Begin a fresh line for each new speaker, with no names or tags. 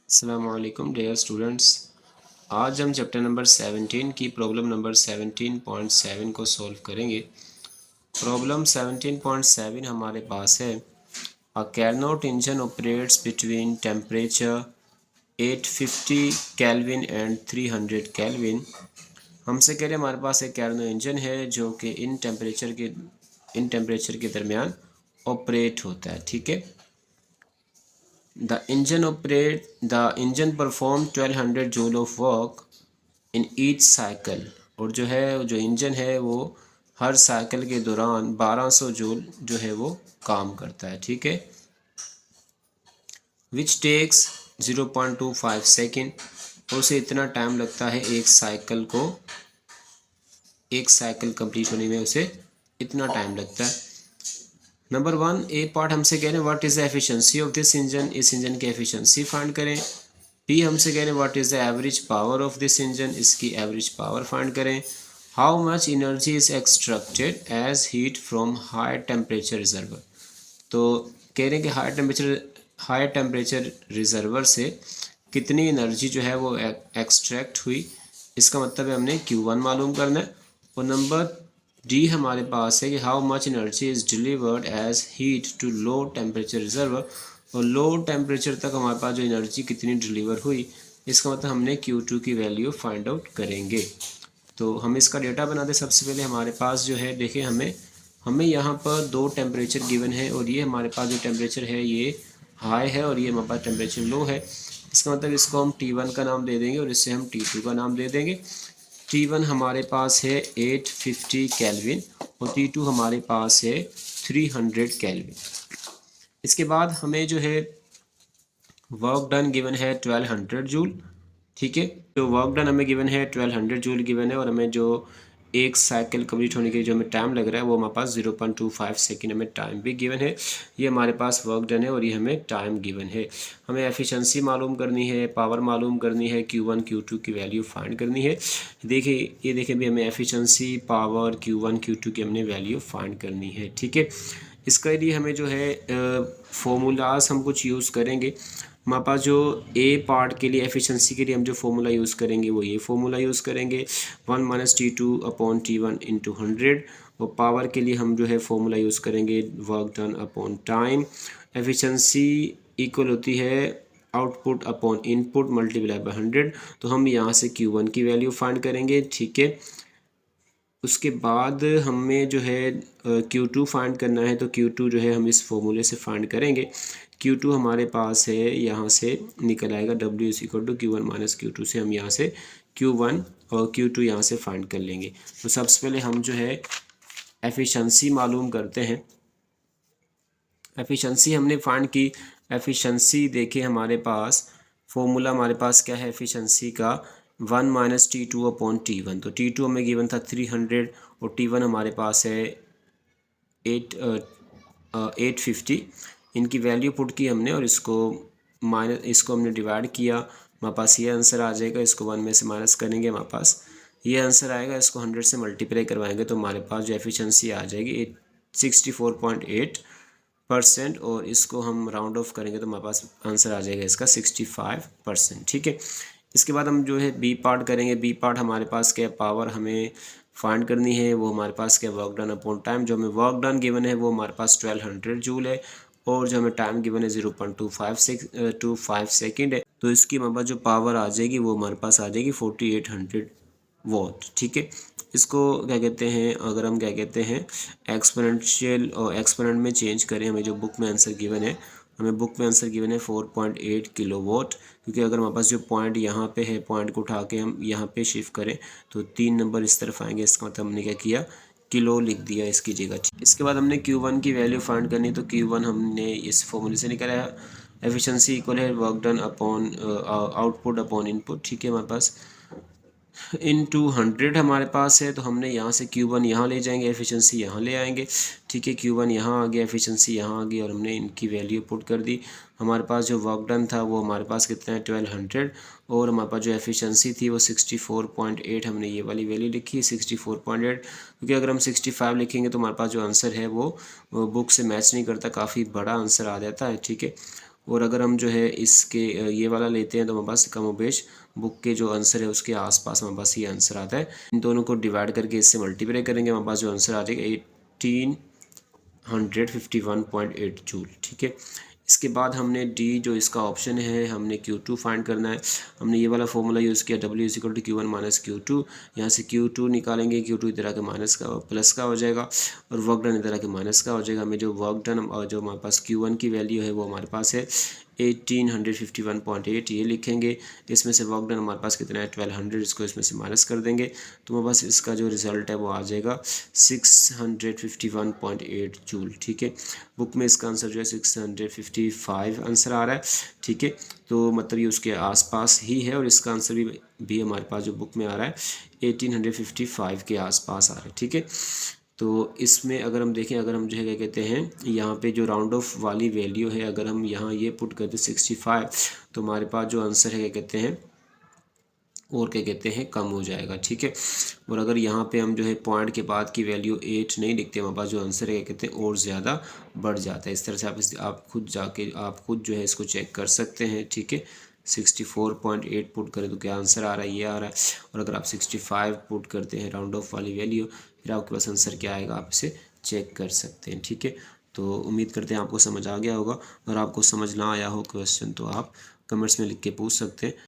अस्सलामुअलैकुम dear students. आज हम चैप्टर नंबर 17 की प्रॉब्लम नंबर 17.7 को सॉल्व करेंगे। प्रॉब्लम 17.7 हमारे पास है, a Carnot engine operates between temperature 850 kelvin and 300 kelvin. हमसे कह रहे हैं हमारे पास एक कैरनो इंजन है जो कि इन टेम्परेचर के दरमियान ऑपरेट होता है। ठीक है। The engine perform 1200 joule of work in each cycle। और जो है जो इंजन है वो हर साइकिल के दौरान 1200 जूल जो है वो काम करता है। ठीक है। Which takes 0.25 second. और उसे इतना टाइम लगता है एक साइकिल कंप्लीट होने में, उसे इतना टाइम लगता है। नंबर 1 ए पार्ट हमसे कह रहे हैं what is the efficiency of this engine. इस इंजन की एफिशिएंसी फाइंड करें। बी हमसे कह रहे हैं what is the average power of this engine. इसकी एवरेज पावर फाइंड करें। How much energy is extracted as heat from high temperature reservoir. तो कह रहे हैं कि हाई टेम्परेचर रिजर्वर से कितनी एनर्जी जो है वो एक्सट्रैक्ट हुई। इसका मतलब है हमने Q1 मालूम करना है। और नंबर डी हमारे पास है कि how much energy is delivered as heat to low temperature reservoir. और लो टेम्परेचर तक हमारे पास जो एनर्जी कितनी डिलीवर हुई, इसका मतलब हमने Q2 की वैल्यू फाइंड आउट करेंगे। तो हम इसका डेटा बना दें। सबसे पहले हमारे पास जो है देखिए हमें यहाँ पर दो टेम्परेचर गिवन है और ये हमारे पास जो टेम्परेचर है ये हाई है और ये हमारे पास टेम्परेचर लो है। इसका मतलब इसको हम T1 का नाम दे देंगे और इससे हम T2 का नाम दे देंगे। T1 हमारे पास है 850 केल्विन और T2 हमारे पास है 300 केल्विन। इसके बाद हमें जो है वर्क डन गिवन है 1200 जूल। ठीक है। जो वर्क डन हमें गिवन है 1200 जूल गिवन है और हमें जो एक साइकिल कंप्लीट होने के जो हमें टाइम लग रहा है वो हमारे पास 0.25 सेकेंड हमें टाइम भी गिवन है। ये हमारे पास वर्क डन है और ये हमें टाइम गिवन है। हमें एफिशिएंसी मालूम करनी है, पावर मालूम करनी है, Q1 Q2 की वैल्यू फाइंड करनी है। देखिए भी हमें एफिशिएंसी, पावर, Q1 Q2 की हमने वैल्यू फाइंड करनी है। ठीक है। इसके लिए हमें जो है फॉर्मूलाज हम कुछ यूज़ करेंगे। हमारे पास जो ए पार्ट के लिए एफिशिएंसी के लिए हम जो फॉर्मूला यूज़ करेंगे वो ये फॉर्मूला यूज़ करेंगे 1 - T2 अपॉन T1 इंटू 100। और पावर के लिए हम जो है फॉर्मूला यूज़ करेंगे work done upon time. Efficiency equal होती है output upon input multiply by 100। तो हम यहाँ से Q1 की वैल्यू फाइंड करेंगे। ठीक है। उसके बाद हमें जो है Q2 फाइंड करना है। तो Q2 जो है हम इस फॉर्मूले से फाइंड करेंगे। Q2 हमारे पास है, यहाँ से निकल आएगा W is equal to Q1 minus Q2 से हम यहाँ से Q1 और Q2 यहाँ से फाइंड कर लेंगे। तो सबसे पहले हम जो है एफिशिएंसी मालूम करते हैं। एफिशिएंसी हमने फाइंड की। एफिशिएंसी देखिए हमारे पास फॉर्मूला हमारे पास क्या है एफिशिएंसी का 1 - T2 अपॉन T1। तो T2 हमें गिवन था 300 और T1 हमारे पास है 850। इनकी वैल्यू पुट की हमने और इसको हमने डिवाइड किया। हमारे पास ये आंसर आ जाएगा। इसको 1 में से माइनस करेंगे, हमारे पास ये आंसर आएगा। इसको 100 से मल्टीप्लाई करवाएंगे तो हमारे पास जो एफिशिएंसी आ जाएगी 64.8%। और इसको हम राउंड ऑफ करेंगे तो हमारे पास आंसर आ जाएगा इसका 65%। ठीक है। इसके बाद हम जो है बी पार्ट करेंगे। बी पार्ट हमारे पास क्या पावर हमें फाइंड करनी है, वो हमारे पास क्या वर्क डन अपॉन टाइम। जो हमें वर्क डन गिवन है वो हमारे पास 1200 जूल है और जो हमें टाइम गिवन है 0.25 सेकेंड है। तो इसकी हमारे पास जो पावर आ जाएगी वो हमारे पास आ जाएगी 4800 वॉट। ठीक है। इसको क्या कहते हैं, अगर हम क्या कहते हैं एक्सपोनेंशियल और एक्सपोनेंट में चेंज करें, हमें जो बुक में आंसर गिवन है, हमें बुक में आंसर गिवन है 4.8 किलोवाट। क्योंकि अगर हमारे पास जो पॉइंट यहाँ पे है, पॉइंट को उठा के हम यहाँ पे शिफ्ट करें तो 3 नंबर इस तरफ आएंगे। इसका मतलब हमने क्या किया, किलो लिख दिया इसकी जगह। इसके बाद हमने Q1 की वैल्यू फाइंड करनी। तो Q1 हमने इस फॉर्मूले से निकाला है। एफिशिएंसी इक्वल है work done upon output upon input. ठीक है। हमारे पास इनटू 100 हमारे पास है। तो हमने यहाँ से Q1 यहाँ ले जाएंगे, एफिशिएंसी यहाँ ले आएंगे। ठीक है। Q1 यहाँ आ गया, एफिशिएंसी यहाँ आ गई और हमने इनकी वैल्यू पुट कर दी। हमारे पास जो वर्क डन था वो हमारे पास कितना है 1200 और हमारे पास जो एफिशिएंसी थी वो 64.8। हमने ये वाली वैल्यू लिखी 64.8। क्योंकि अगर हम 65 लिखेंगे तो हमारे पास जो आंसर है वो बुक से मैच नहीं करता, काफ़ी बड़ा आंसर आ जाता है। ठीक है। और अगर हम जो है इसके ये वाला लेते हैं तो हमारे पास कमोबेश बुक के जो आंसर है उसके आसपास हमारे पास ये आंसर आता है। इन दोनों को डिवाइड करके इससे मल्टीप्लाई करेंगे, हमारे पास जो आंसर आ जाएगा 1851.8 जूल। ठीक है, इसके बाद हमने डी जो इसका ऑप्शन है हमने Q2 फाइंड करना है। हमने ये वाला फॉर्मूला यूज़ किया, W = Q1 - Q2। यहाँ से Q2 निकालेंगे, Q2 इधर आके माइनस का प्लस का हो जाएगा और वर्क डन इधर आके माइनस का हो जाएगा। हमें जो वर्क डन और जो हमारे पास Q1 की वैल्यू है वो हमारे पास है 1851.8, ये लिखेंगे। इसमें से वर्क डन हमारे पास कितना है 1200, इसको इसमें से माइनस कर देंगे तो हमारे पास इसका जो रिज़ल्ट है वो आ जाएगा 651.8 जूल। ठीक है, बुक में इसका आंसर जो है 655 आंसर आ रहा है। ठीक है, तो मतलब ये उसके आसपास ही है और इसका आंसर भी हमारे पास जो बुक में आ रहा है 1855 के आसपास आ रहा है। ठीक है, तो इसमें अगर हम देखें, अगर हम जो है क्या कहते हैं यहाँ पे जो राउंड ऑफ वाली वैल्यू है अगर हम यहाँ ये पुट करते 65 तो हमारे पास जो आंसर है क्या कहते हैं और क्या कहते हैं कम हो जाएगा। ठीक है, और अगर यहाँ पे हम जो है पॉइंट के बाद की वैल्यू 8 नहीं लिखते, हमारे पास जो आंसर है क्या कहते हैं और ज़्यादा बढ़ जाता है। इस तरह से आप खुद जाके आप खुद जो है इसको चेक कर सकते हैं। ठीक है, 64.8 पुट करें तो क्या आंसर आ रहा है, ये आ रहा है। और अगर आप 65 पुट करते हैं राउंड ऑफ वाली वैल्यू, फिर आपके पास आंसर क्या आएगा आप इसे चेक कर सकते हैं। ठीक है, तो उम्मीद करते हैं आपको समझ आ गया होगा। अगर आपको समझ ना आया हो क्वेश्चन तो आप कमेंट्स में लिख के पूछ सकते हैं।